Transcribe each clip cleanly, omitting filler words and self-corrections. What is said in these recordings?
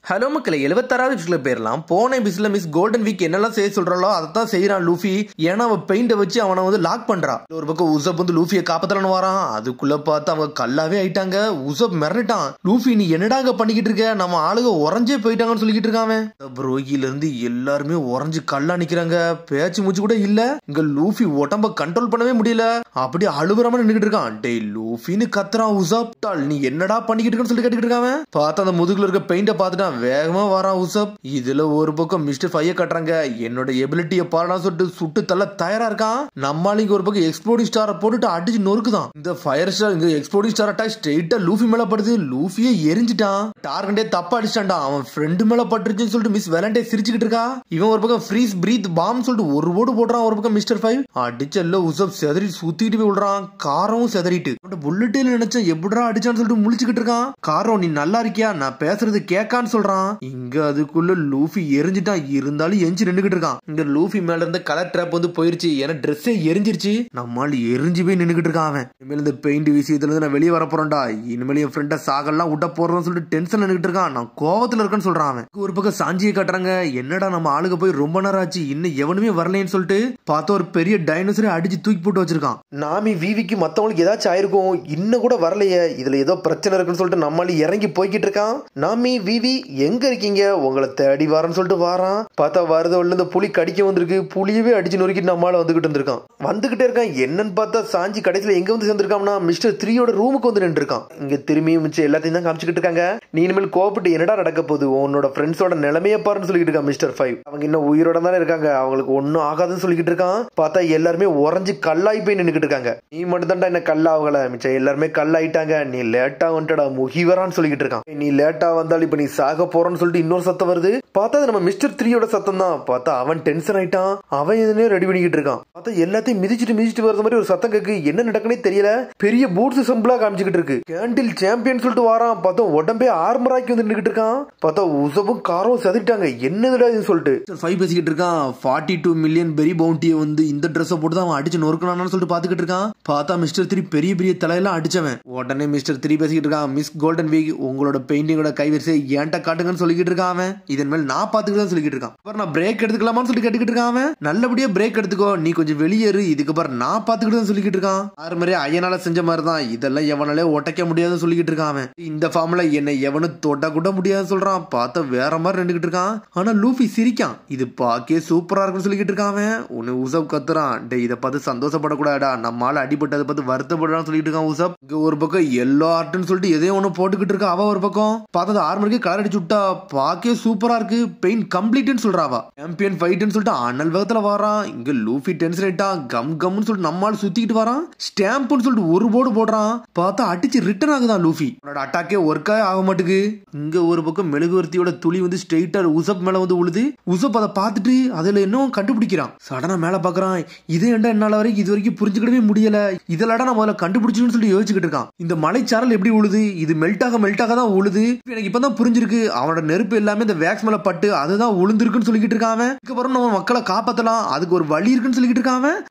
Hello மக்களே 76வது எபிசோட்ல பேர்லாம் போன எபிசோட்ல மிஸ் கோல்டன் வீக் என்னெல்லாம் செய்ய சொல்றாளோ அதான் செய்யறான் லூஃபி. ஏன்னா அவன் பெயிண்ட வச்சு அவனை வந்து லாக் பண்றான். ஒரு பக்கம் உசப் வந்து லூஃபியை காப்பாத்தலான்னு வரான். அதுக்குள்ள பார்த்து அவங்க கல்லாவே ஆயிட்டாங்க. உசப் மிரட்டான், லூஃபி நீ என்னடாங்க பண்ணிக்கிட்டு இருக்க, நம்ம ஆளுங்க உறைஞ்சே போயிட்டாங்கன்னு சொல்லிக்கிட்டு இருக்காங்க. புரோகில இருந்து எல்லாருமே உறைஞ்சு கல்லா நிக்கிறாங்க. பேச்சு மூச்சு கூட இல்ல. இங்க லூஃபி உடம்ப கண்ட்ரோல் பண்ணவே முடியல. அப்படியே அழுகுறாம நின்னுக்கிட்டு இருக்கான். டேய் லூஃபின்னு கத்துறான் உசப். நீ என்னடா பண்ணிக்கிட்டு இருக்கன்னு சொல்லி கேட்டுக்கிட்டு இருக்காங்க. பார்த்தா அந்த முதுகுல இருக்க பெயிண்ட பார்த்துட்டான். வேகமா வரான் உசப். இதுல ஒரு பக்கம் மிஸ்டர் ஃபைய கட்டுறாங்க. என்னோட எபிலிட்டியை பாடா சொல்லிட்டு சுட்டு தள்ள தயாரா இருக்கான். நம்மாலிங்க ஒரு பக்கம் எக்ஸ்ப்ளோடிங் ஸ்டாரை போட்டுட்டு அடிச்சு நொறுக்குதான். இந்த ஃபயர் ஸ்டார் இங்க எக்ஸ்ப்ளோடிங் ஸ்டார் அட்டாக் ஸ்ட்ரெயிட்டா லூஃபி மேல படுது. லூஃபியே எரிஞ்சிட்டான். டார்கெட்டே தப்பா அடிச்சிட்டான்டா. அவன் ஃப்ரெண்டு மேல பட்டுருச்சுன்னு சொல்லிட்டு மிஸ் வேலண்டே சிரிச்சுக்கிட்டு இருக்கா. இவன் ஒரு பக்கம் ஃப்ரீஸ் பிரீத் பாம் சொல்லிட்டு ஒரு ஓடு போடுறான். ஒரு பக்கம் மிஸ்டர் ஃபைவ் அடிச்சல்ல உசப் செதறி சுத்திட்டு போய் விடுறான். காரம் செதறிட்டு புல்லட்டில் நினைச்சேன் எப்படிடா அடிச்சான்னு சொல்லிட்டு முழிச்சுக்கிட்டு இருக்கான். காரம் நீ நல்லா இருக்கியா, நான் பேசுறது கேட்கான்னு சொல்றான். இங்க அதுக்குள்ள லூஃபி எரிஞ்சிட்டான். இருந்தாலும் எரிஞ்சு நின்னுகிட்டு இருக்கான். இங்க லூஃபி மேல இருந்த கலர் ட்ராப் வந்து போயிருச்சு. ஏன்னா ட்ரெஸ்ஸே எரிஞ்சிருச்சு. நம்மால் எரிஞ்சு போய் நின்னுகிட்டு இருக்கான். அவன் இனிமேல் இந்த பெயிண்ட் விஷயத்துல இருந்து நான் வெளியே வர போறேன்டா, இனிமேல் என் ஃப்ரெண்ட சாகலாம் விட்ட போறோம்னு சொல்லிட்டு டென்ஷன் நின்னுகிட்டு இருக்கான். நான் கோவத்துல இருக்கேன்னு சொல்றான். அவன் ஒரு பக்கம் சாஞ்சியை காட்டுறாங்க. என்னடா நம்ம ஆளுக போய் ரொம்ப நேரம் ஆச்சு, இன்னும் எவனுமே வரலன்னு சொல்லிட்டு பார்த்தா ஒரு பெரிய டைனோசரை அடிச்சு தூக்கி போட்டு வச்சிருக்கான். நாமி விவிக்கு மத்தவங்களுக்கு ஏதாச்சும் ஆயிருக்கும், இன்னும் கூட வரலையே, இதுல ஏதோ பிரச்சனை இருக்குன்னு சொல்லிட்டு நம்மால இறங்கி போய்கிட்டு இருக்கான். நாமி விவி எங்க இருக்கீங்க, உங்களை தேடி வரேன்னு சொல்லிட்டு வாரான். பார்த்தா வரத உள்ள இந்த புலி கடிக்க வந்திருக்கு. புலியவே அடிச்சு நொறுக்கிட்டு நம்மளால வந்துகிட்டு இருக்கான். என்னன்னு பார்த்தா சாஞ்சி கடைசியில எங்க வந்து சேர்ந்திருக்கான்னா மிஸ்டர் 3யோட ரூமுக்கு வந்து நின்று இருக்கான். இங்க திரும்பி மிச்சம் எல்லாத்தையும் தான் காமிச்சுக்கிட்டு இருக்காங்க. நீ இனிமேல் கோபப்பட்டு என்னடா நடக்க போகுது, உன்னோட ஃப்ரெண்ட்ஸோட நிலைமையை பாருன்னு சொல்லிட்டு இருக்கான் மிஸ்டர் 5. அவங்க இன்னும் உயிரோட தானே இருக்காங்க, அவங்களுக்கு ஒன்னும் ஆகாதுன்னு சொல்லிக்கிட்டு இருக்கான். பார்த்தா எல்லாருமே உறைஞ்சு கல்லாய் போய் நின்னுக்கிட்டு இருக்காங்க. நீ மட்டும் தான்டா என்ன கல்லாகல, மிச்சம் எல்லாருமே கல்லாயிட்டாங்க. நீ லேட்டா வந்துட்டா முகிவரான்னு சொல்லிக்கிட்டு இருக்கான். நீ லேட்டா வந்தால் இப்ப நீ சாக போறன்னு சொல்லிட்டு இன்னொரு சத்தம் வருது. பார்த்தா நம்ம மிஸ்டர் 3யோட சத்தம் தான். பார்த்தா அவன் டென்ஷன் ஆயிட்டான். அவன் எதுனே ரெடி பண்ணிக்கிட்டு இருக்கான். பார்த்தா எல்லாத்தையும் மிதிச்சிட்டு வர்ற மாதிரி ஒரு சத்தம் கேக்கு. என்ன நடக்குனே தெரியல. பெரிய பூட்ஸ் சிம்பிளா காமிச்சுக்கிட்டு இருக்கு. கேண்டில் சாம்பியன் சொல்லிட்டு வாரான். பார்த்தா உடம்பே ஆர்மராக்கி வந்து நின்னுக்கிட்டு இருக்கான். பார்த்தா உசவும் காரும் செதறிட்டாங்க. என்னதுடா இது சொல்லிட்டு 5 பேசிக்கிட்டு இருக்கான். 42 மில்லியன் பெரி பவுண்டியை வந்து இந்த ட்ரெஸ் போட்டு தான் அவன் அடிச்சு நொறுக்கணும்னு சொல்லிட்டு பாத்துக்கிட்டு இருக்கான். பார்த்தா மிஸ்டர் 3 பெரிய பெரிய தலையெல்லாம் அடிச்சவன். உடனே மிஸ்டர் 3 பேசிக்கிட்டு இருக்கான். மிஸ் கோல்டன் வீக் உங்களோட பெயிண்டிங்கோட கைவரிசை ஏன்ட்ட காட்டுங்கன்னு சொல்லிக்கிட்டு இருக்கான். அவன் இதன் மேல் நான் பாத்துக்கிட்டு சொல்லிக்கிட்டு இருக்கான். அப்புறம் நான் பிரேக் எடுத்துக்கலாமான்னு சொல்லி கேட்டுக்கிட்டு இருக்கான். அவன் நல்லபடியா பிரேக் எடுத்துக்கோ, நீ கொஞ்சம் வெளியேறு, இதுக்கப்புறம் நான் பாத்துக்கிட்டு சொல்லிக்கிட்டு இருக்கான். ஆறு மாதிரி அயனால செஞ்ச மாதிரி தான், இதெல்லாம் எவனாலே ஒட்டைக்க முடியாதுன்னு சொல்லிக்கிட்டு இருக்கான். அவன் இந்த ஃபார்ம்ல என்ன எவனும் தொட்ட கூட முடியாதுன்னு சொல்றான். பார்த்தா வேற மாதிரி நின்றுகிட்டு இருக்கான். ஆனா லூஃபி சிரிக்கான். இது பாக்கே சூப்பரா இருக்குன்னு சொல்லிக்கிட்டு இருக்கான். அவன் உன்னை உசப் கத்துறான். டே இதை பார்த்து சந்தோஷப்படக்கூடாடா, நம்மளால அடிபட்டதை பார்த்து வருத்தப்படுறான்னு சொல்லிட்டு இருக்கான் உசப். இங்க ஒரு பக்கம் எல்லோ ஆர்ட்னு சொல்லிட்டு எதையோ ஒண்ணு போட்டுக்கிட்டு இருக்கா. அவ ஒரு பக்கம் பார்த்தா ஆர்மருக்கு கலர் அடிச்சு விட்டா பாக்கே சூப்பரா இருக்கு, பெயிண்ட் கம்ப்ளீட்னு சொல்றாவா. சாம்பியன் ஃபைட்னு சொல்லிட்டு அனல் வேகத்துல வரான். இங்க லூஃபி டென்ஷன் ஆயிட்டா. கம் கம்னு சொல்லிட்டு நம்மால சுத்திக்கிட்டு வரான். ஸ்டாம்ப்னு சொல்லிட்டு ஒரு போர்டு போடுறான். பார்த்தா அடிச்சு ரிட்டர்ன் ஆகுதான் லூஃபி. அவனோட அட்டாக்கே ஒர்க்கே ஆக மாட்டுக்கு. இங்க ஒரு பக்கம் மெழுகுவர்த்தியோட துளி வந்து ஸ்ட்ரெயிட்டா உசப் மேல வந்து உழுது. உசப் அதை பார்த்துட்டு அதுல இன்னும் கண்டுபிடிக்கிறான். சடனா மேல பாக்குறான். இது ஏன்டா என்னால வரைக்கும் இது வரைக்கும் புரிஞ்சுக்கிடவே முடியல, இதெல்லாம் நான் முதல்ல கண்டுபிடிச்சுன்னு சொல்லி யோசிச்சுக்கிட்டு இருக்கான். இந்த மலைச்சாரல் எப்படி உழுது, இது மெல்ட் ஆக தான் உழுது. எனக்கு இப்பதான் புரிஞ்சிருக்கு, அவனோட நெருப்பு எல்லாமே இந்த வேக்ஸ் மேல பட்டு அதுதான் உளுந்திருக்குன்னு சொல்லிக்கிட்டு இருக்கான். இதுக்கப்புறம் நம்ம மக்களை காப்பாத்தலாம், அதுக்கு ஒரு வழி இருக்குன்னு சொல்லிக்கிட்டு இருக்கான்.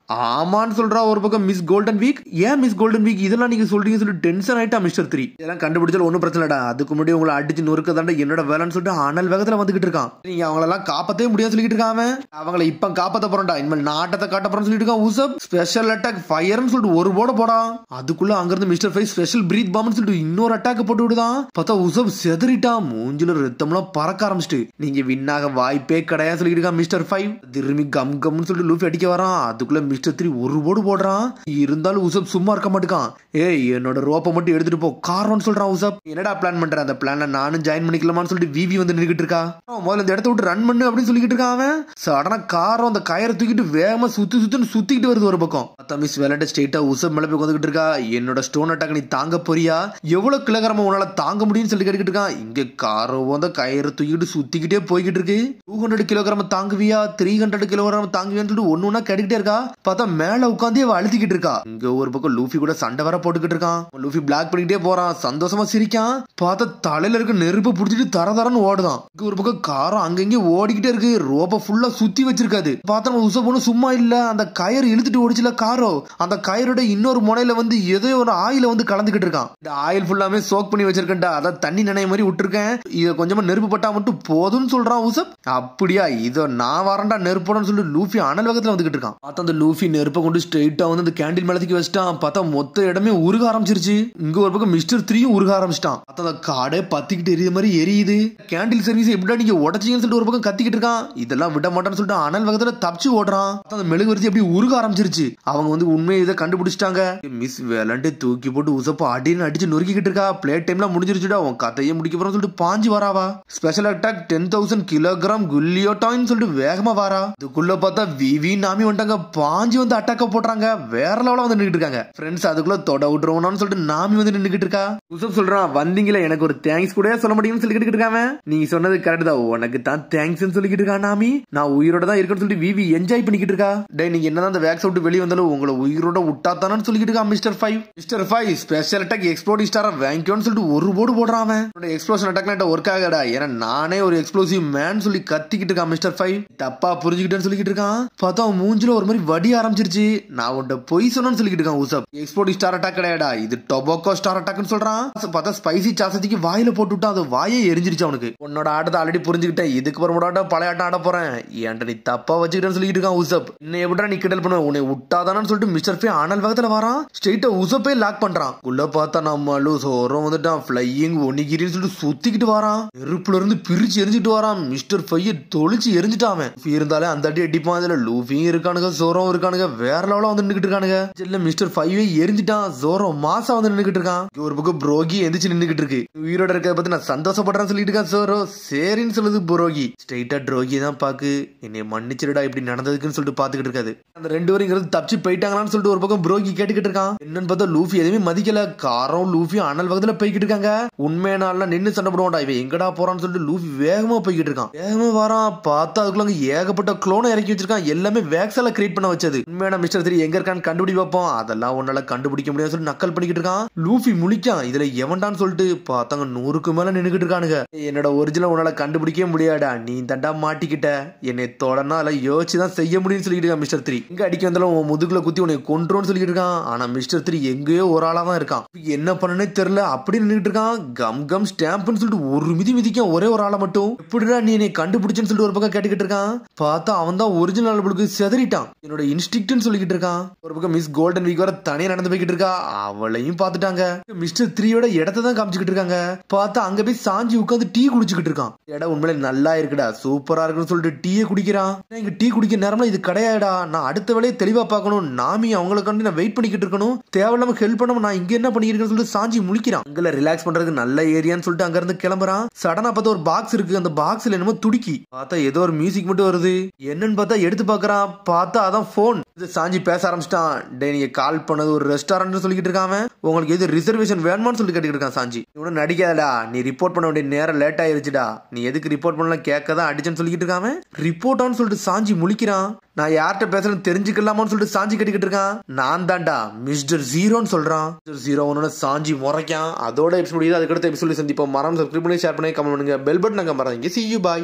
ஆமான்னு சொல்றா ஒரு பக்கம் மிஸ் கோல்டன் வீக். ஏன் மிஸ் கோல்டன் வீக் இதெல்லாம் நீங்க சொல்றீங்க சொல்லி டென்ஷன் ஆயிட்டா மிஸ்டர் 3. இதெல்லாம் கண்டுபிடிச்சாலும் ஒன்னும் பிரச்சனை இல்லடா, அதுக்கு முன்னாடி உங்களை அடிச்சு நொறுக்க தாண்டா என்னோட வேலைன்னு சொல்லிட்டு அனல் வேகத்துல வந்துகிட்டு இருக்கான். நீங்க அவங்களெல்லாம் காப்பாத்தவே முடியாது சொல்லிட்டு இருக்காம. அவங்களை இப்ப காப்பாத்த போறா, இனிமேல் நாட்டத்தை காட்ட போறோம்னு சொல்லிட்டு இருக்கான் உசப். ஸ்பெஷல் அட்டாக் ஃபயர்னு சொல்லிட்டு ஒரு போட போடா. அதுக்குள்ள அங்கிருந்து மிஸ்டர் 5 ஸ்பெஷல் பிரீத் பாம்னு சொல்லிட்டு இன்னொரு அட்டாக் போட்டு விடுதான். பார்த்தா உசப் செதறிட்டான். மூஞ்சில ரத்தம்லாம் பறக்க ஆரம்பிச்சிட்டு. நீங்க வின்னாக வாய்ப்பே கிடையாது சொல்லிட்டு இருக்கான் மிஸ்டர் 5. திரும்பி கம் கம்னு சொல்லிட்டு லூஃபி அடிக்க வரான். அதுக்குள்ள மிஸ்டர் 3 ஒரு போடு போடுறான். இருந்தாலும் உசப் சும்மா இருக்க மாட்டான். ஏய் என்னோட ரோப்பை மட்டும் எடுத்துட்டு போ காரணம்னு சொல்றான் உசப். என்னடா பிளான் பண்ற, அந்த பிளான்ல நானும் ஜாயின் பண்ணிக்கலாமான்னு சொல்லிட்டு விவி வந்து நின்னுகிட்டு இருக்கா. முதல்ல இந்த இடத்த விட்டு ரன் பண்ணு அப்படின்னு சொல்லிக்கிட்டு இருக்கான். அவன் சடனா காரம் அந்த கயிறை தூக்கிட்டு வேகமா சுத்திக்கிட்டு வருது ஒரு பக்கம். மிஸ் விளையாட ஸ்ட்ரெயிட்டா உசப் மேல போய் வந்துகிட்டு இருக்கா. என்னோட ஸ்டோன் அட்டாக் நீ தாங்க போறியா, எவ்வளவு கிலோகிராம உன்னால தாங்க முடியும்னு சொல்லி கேட்டுக்கிட்டு இருக்கான். இங்க காரம் அந்த கயிறை தூக்கிட்டு சுத்திக்கிட்டே போய்கிட்டு இருக்கு. 200 கிலோகிராம் தாங்குவியா, 300 கிலோகிராம் தாங்குவியான்னு சொல்லிட்டு ஒண்ணு கேட்டுக்கிட்டே இருக்கா. பார்த்தா மேல உட்காந்து அழுத்திக்கிட்டு இருக்கா. இங்க ஒரு பக்கம் லூஃபி கூட சண்டை வர போட்டுக்கிட்டு இருக்கான். லூஃபி பிளாக் பண்ணிக்கிட்டே போறான். சந்தோஷமா சிரிக்கான். பார்த்தா தலையில இருக்க நெருப்பு புடிச்சிட்டு தரன்னு ஓடுதான். ஒரு பக்கம் காரம் அங்கங்க ஓடிக்கிட்டே இருக்கு. ரோப்ப ஃபுல்லா சுத்தி வச்சிருக்காது. பார்த்தா நம்ம உசப் ஒண்ணு சும்மா இல்ல, அந்த கயிறு இழுத்துட்டு ஓடிச்சுல காரோ, அந்த கயிறோட இன்னொரு முனையில வந்து ஏதோ ஒரு ஆயில வந்து கலந்துகிட்டு இருக்கான். இந்த ஆயில் ஃபுல்லாமே சோக் பண்ணி வச்சிருக்கேன்டா, அதான் தண்ணி நனைய மாதிரி விட்டுருக்கேன், இத கொஞ்சமா நெருப்பு பட்டா மட்டும் போதும்னு சொல்றான் உசப். அப்படியா, இதோ நான் வரேன்டா நெருப்போடன்னு சொல்லி லூஃபி அனல் வேகத்துல வந்துகிட்டு இருக்கான். பார்த்தா அந்த லூஃபி நெருப்பை கொண்டு ஸ்ட்ரெயிட்டா வந்து அந்த கேண்டில் மேலத்துக்கு வச்சிட்டான். பார்த்தா மொத்த இடமே உருக ஆரம்பிச்சிருச்சு. இங்க ஒரு பக்கம் மிஸ்டர் 3யும் உருக ஆரம்பிச்சிட்டான். பார்த்தா அந்த காடே பத்திக்கிட்டு எரியுற மாதிரி எரியுது. கேண்டில் சர்வீஸ் எப்படிடா நீங்க உடச்சிங்கன்னு சொல்லிட்டு ஒரு பக்கம் கத்திக்கிட்டு இருக்கான். இதெல்லாம் விட மாட்டான்னு சொல்லிட்டு அனல் வேகத்துல தப்பிச்சு ஓடுறான். அந்த மெழுகுவர்த்தி எப்படி உருக ஆரம்பிச்சிருச்சு. அவங்க வந்து உண்மையை இதை கண்டுபிடிச்சிட்டாங்க. மிஸ் வேலண்டே தூக்கி போட்டு உசப்ப அடின்னு அடிச்சு நொறுக்கிட்டு இருக்கா. பிளே டைம்ல முடிஞ்சிருச்சுடா, உன் கதையை முடிக்க போறோம்னு சொல்லிட்டு பாஞ்சு வராவா. ஸ்பெஷல் அட்டாக் 10,000 கிலோகிராம் குல்லியோட்டான்னு சொல்லிட்டு வேகமா வாரா. இதுக்குள்ள பார்த்தா விவி நாமி வந்துட்டாங்க. பாஞ்சு வந்து அட்டாக்க போடுறாங்க. வேற லெவலா வந்து நின்னுட்டு இருக்காங்க. ஃப்ரெண்ட்ஸ் அதுக்குள்ள தொட விட்டுருவோம்னு சொல்லிட்டு நாமி வந்து நின்னுட்டு இருக்கா. உசப் சொல்றான், வந்தீங்களே எனக்கு ஒரு தேங்க்ஸ் கூட சொல்ல முடியும்னு சொல்லிக்கிட்டு இருக்காங்க. நீங்க சொன்னது கரெக்ட் தான், உனக்கு தான் தேங்க்ஸ் சொல்லிக்கிட்டு இருக்கா நாமி. நான் உயிரோட தான் இருக்கேன்னு சொல்லிட்டு விவி என்ஜாய் பண்ணிக்கிட்டு இருக்கா. டே நீங்க என்னதான் அந்த வேக்ஸ் விட்டு வெளியே வந்தாலும் உங்களை உயிரோட விட்டாத்தானு சொல்லிக்கிட்டு இருக்கா mister 5. Mister 5 special attack exploding ஸ்டாரா வாங்கிக்கோன்னு சொல்லிட்டு ஒரு போர்டு போடுறான். எக்ஸ்ப்ளோஷன் அட்டாக் ஒர்க் ஆகடா, ஏன்னா நானே ஒரு எக்ஸ்ப்ளோசிவ் மேன் சொல்லி கத்திக்கிட்டு இருக்கான் மிஸ்டர் 5. தப்பா புரிஞ்சுக்கிட்டேன்னு சொல்லிக்கிட்டு இருக்கான். பார்த்தா அவன் மூஞ்சில ஒரு மாதிரி வடி ஆரம்பிச்சிருச்சு. நான் உன்ட்ட பொய் சொன்னு சொல்லிக்கிட்டு இருக்கான் உசப். எக்ஸ்ப்ளோடிங் ஸ்டார் அட்டாக் கிடையாடா, இது டொபாக்கோ ஸ்டார் அட்டாக்னு சொல்றான். பார்த்தா ஸ்பைசி சாசத்துக்கு வாயில போட்டு விட்டா அது வாயே எரிஞ்சிருச்சு அவனுக்கு. உன்னோட ஆட்டத்தை ஆல்ரெடி புரிஞ்சுக்கிட்டேன், இதுக்கு அப்புறம் பழைய ஆட்டம் ஆட போறேன், என்கிட்ட நீ தப்பா வச்சுக்கிட்டேன்னு சொல்லிட்டு இருக்கான் உசப். இன்னும் எப்படா நீ கிண்டல் பண்ணுவ, உன்னை விட்டாதானு சொல்லிட்டு மிஸ்டர் 5 அனல் வேகத்துல வரான். ஸ்ட்ரெயிட்டா உசப்பே லாக் பண்றான். உள்ள பார்த்தா நம்மளு சோரம் வந்துட்டான். பிளையிங் ஒன்னிகிரின்னு சொல்லிட்டு சுத்திக்கிட்டு வரான். நெருப்புல இருந்து பிரிச்சு எரிஞ்சிட்டு வரான். மிஸ்டர் 5 தொளிச்சு எரிஞ்சிட்டான். இருந்தாலே அந்த அடி அடிப்பான். இதுல லூஃபியும் இருக்கானுங்க, சோரம் இருக்கானுங்க, வேற லெவலா வந்து நின்னுட்டு இருக்கானுங்க. இல்ல மிஸ்டர் 5 எரிஞ்சிட்டான். சோரம் மாசா வந்து நின்னுட்டு இருக்கான். ஒரு பக்கம் புரோகி எந்திரிச்சு நின்னுட்டு இருக்கு. உயிரோட இருக்கிறத பத்தி நான் சந்தோஷப்படுறேன்னு சொல்லிட்டு இருக்கான் சோரோ. சரின்னு சொல்லுது புரோகி. ஸ்ட்ரெயிட்டா ட்ரோகி தான் பாக்கு, என்னை மன்னிச்சிருடா இப்படி நடந்ததுக்குன்னு சொல்லிட்டு பாத்துக்கிட்டு இருக்காது. அந்த ரெண்டு பேரும் இங்க தப்பிச்சு போயிட்டாங்களான்னு சொல்லிட்டு ஒரு பக்கம் புரோகி கேட்டுக்கிட்டு இருக்கான். என்னன்னு பார்த்தா லூஃபி எதுவுமே மதிக்கல. காரம் லூஃபி அனல் வகத்துல போய்கிட்டு இருக்காங்க. உண்மையான நின்னு சண்டை போடுவான்டா, இவன் எங்கடா போறான்னு சொல்லிட்டு லூஃபி வேகமா போய்கிட்டு இருக்கான். வேகமா வரான். பார்த்தா அதுக்குள்ள ஏகப்பட்ட குளோனை இறக்கி வச்சிருக்கான். எல்லாமே வேக்ஸால கிரியேட் பண்ண வச்சது. உண்மையான மிஸ்டர் 3 எங்க இருக்கான்னு கண்டுபிடி வைப்போம், அதெல்லாம் உன்னால கண்டுபிடிக்க முடியாது சொல்லி நக்கல் பண்ணிக்கிட்டு இருக்கான். லூஃபி முழிக்கான். இதுல எவன்டான்னு சொல்லிட்டு பார்த்தாங்க 100க்கு மேல நின்னுகிட்டு இருக்கானுங்க. என்னோட ஒரிஜினல் உன்னால கண்டுபிடிக்கவே முடியாடா, நீ தண்டா மாட்டிக்கிட்ட, என்னை தொடர்னா அதெல்லாம் யோசிச்சுதான் செய்ய முடியும்னு சொல்லிட்டு இருக்கான் மிஸ்டர் 3. எங்க அடிக்க வந்தாலும் உன் முதுகுல குத்தி உன்னை கொன்றுன்னு சொல்லிட்டு இருக்கான். ஆனா மிஸ்டர் 3 எங்கேயோ ஒரு ஆளா தான் இருக்கான். என்ன பண்ணனே தெரியல, அப்படி நின்னுட்டு இருக்கான். கம் கம் ஸ்டாம்ப்னு சொல்லிட்டு ஒரு மிதிக்க ஒரே ஒரு ஆளை மட்டும். எப்படிடா நீ என்னை கண்டுபிடிச்சுன்னு சொல்லிட்டு ஒரு பக்கம் கேட்டுக்கிட்டு இருக்கான். பார்த்தா அவன் தான் ஒரிஜினல் ஆளுக்கு செதறிட்டான். என்னோட இன்ஸ்டிக்ட்னு சொல்லிக்கிட்டு இருக்கான். ஒரு பக்கம் மிஸ் கோல்டன் வீக் வர தனியா நடந்து போய்கிட்டு இருக்கா. அவளையும் பார்த்துட்டாங்க. மிஸ்டர் 3யோட இடத்தை தான் காமிச்சுக்கிட்டு இருக்காங்க. பார்த்தா அங்க போய் சாஞ்சி உட்காந்து டீ குடிச்சுக்கிட்டு இருக்கான். இடம் உண்மையில நல்லா இருக்குடா, சூப்பரா இருக்குன்னு சொல்லிட்டு டீயை குடிக்கிறான். இங்க டீ குடிக்க நேரம்ல இது கிடையாடா, நான் அடுத்த வேலையை தெளிவா பார்க்கணும், நாமி அவங்களுக்காண்டி நான் வெயிட் பண்ணிக்கிட்டு இருக்கணும், தேவையில்லாம ஹெல்ப் பண்ணாம நான் இங்க என்ன பண்ணிருக்கேன்னு சொல்லிட்டு சாஞ்சி முழிக்கிறான். அங்க ரிலாக்ஸ் பண்றதுக்கு நல்ல ஏரியான்னு சொல்லிட்டு அங்க இருந்து கிளம்புறான். சடனா பார்த்தா ஒரு பாக்ஸ் இருக்கு. அந்த பாக்ஸ்ல என்னமோ துடிக்கி. பார்த்தா ஏதோ ஒரு மியூசிக் மட்டும் வருது. என்னன்னு பார்த்தா எடுத்து பாக்குறான். பார்த்தா அதான் போன். சாஞ்சி பேச ஆரம்பிச்சிட்டான். டே நீங்க கால் பண்ணது ஒரு ரெஸ்டாரண்ட் சொல்லிக்கிட்டு இருக்காம, உங்களுக்கு எது ரிசர்வேஷன் வேணுமான்னு சொல்லி கேட்டுக்கிட்டு இருக்கான் சாஞ்சி. இவனும் நடிக்காதடா, நீ ரிப்போர்ட் பண்ண வேண்டிய நேரம் லேட் ஆயிருச்சுடா, நீ எதுக்கு ரிப்போர்ட் பண்ணலாம் கேட்கதான் அடிச்சேன்னு சொல்லிக்கிட்டு இருக்காம. ரிப்போர்ட்டான்னு சொல்லிட்டு சாஞ்சி முழிக்கிறான். நான் யார்கிட்ட பேசுறேன்னு தெரிஞ்சுக்கலாமான்னு சொல்லிட்டு சாஞ்சி கட்டிக்கிட்டு இருக்கான். நான் தான்டா மிஸ்டர் 0ன்னு சொல்றான். மிஸ்டர் 0 சாஞ்சி முறைக்கான். அதோட எபிசோட் இது. அதுக்கடுத்த எபிசோட் சந்திப்போம். மரம் சப்ஸ்கிரைப் பண்ணி ஷேர் பண்ணி கமெண்ட் பண்ணுங்க. பெல் பட்டன் மறந்துங்க. See you, bye.